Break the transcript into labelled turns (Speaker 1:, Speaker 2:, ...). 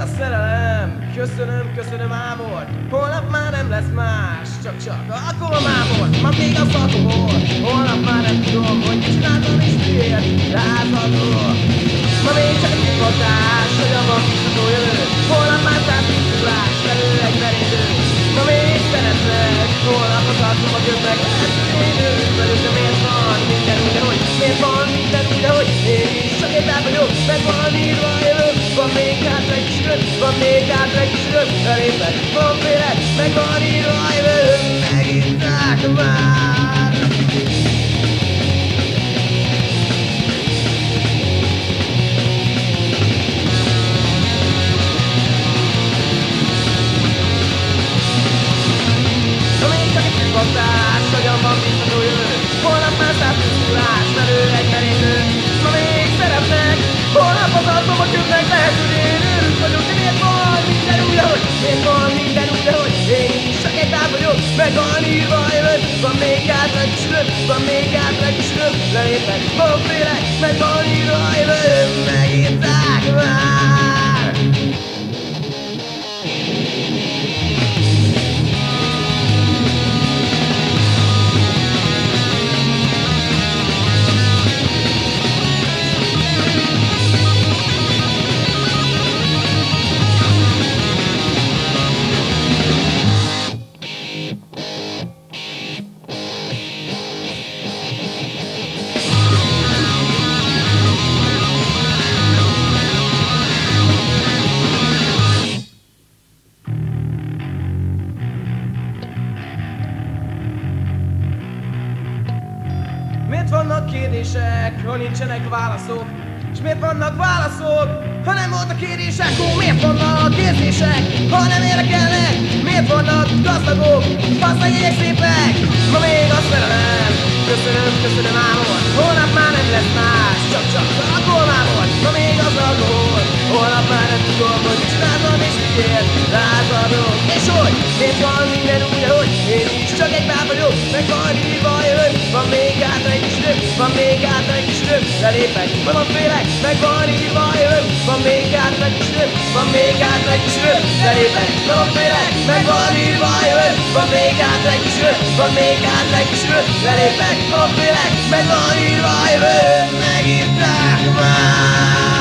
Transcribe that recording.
Speaker 1: a szerelem, köszönöm, köszönöm ámor. Holnap már nem lesz más, csak alkohol ámor. Ma még az alkohol, holnap már nem tudom, hogy mit csináltam és miért lázadol. Ma még csak a kihatás, hogy abban biztató jövő. Holnap már társadalás, felül egy merítő. Ma még szeretlek, holnap az arcomba köpnek. Velük, de miért van minden úgy, ahogy? Miért van minden úgy, ahogy? Én is csak egy bár vagyok, meg van írva a jövő. Van még hátra egy kis időt, van még hátra egy kis időt. Elépek, van félek, meg van írva a jövő. Megírták már. Hatás, hogyan van biztató jövő. Holnap már szárpusztulás, merő egy merénylő. Ma még szeretnek, holnap az arcomba köpnek. Lehet, hogy én őrült vagyok, de miért van minden úgy, ahogy? Miért van minden úgy, ahogy? Én is csak egy bár vagyok, meg van írva a jövő. Van még hátra egy kis idő, van még hátra egy kis idő. Lelépek, van félek, meg van írva a jövő. Megírták már. Miért vannak kérdések, ha nincsenek válaszok? És miért vannak válaszok, ha nem voltak kérdések? Ó, miért vannak érzések, ha nem érdekelnek? Miért vannak gazdagok, passzanyegyek szépek? Ma még a szerelem, köszönöm, köszönöm ámor. Holnap már nem lesz más, csak alkohol ámor. Ma még az alkohol, holnap már nem tudom, hogy mit csináltam és miért lázadok. És hogy miért van minden úgy, ahogy? Én is csak egy bár vagyok, meg van írva a jövő. Van még hátra egy kis idő, van még hátra egy kis idő. Lelépek, van félek, meg van írva a jövő. Van még hátra egy kis idő, van még hátra egy kis idő. Lelépek, van félek, meg van írva a jövő. Van még hátra egy kis idő, van még hátra egy kis idő. Lelépek, van félek, meg van írva a jövő. Megírták már.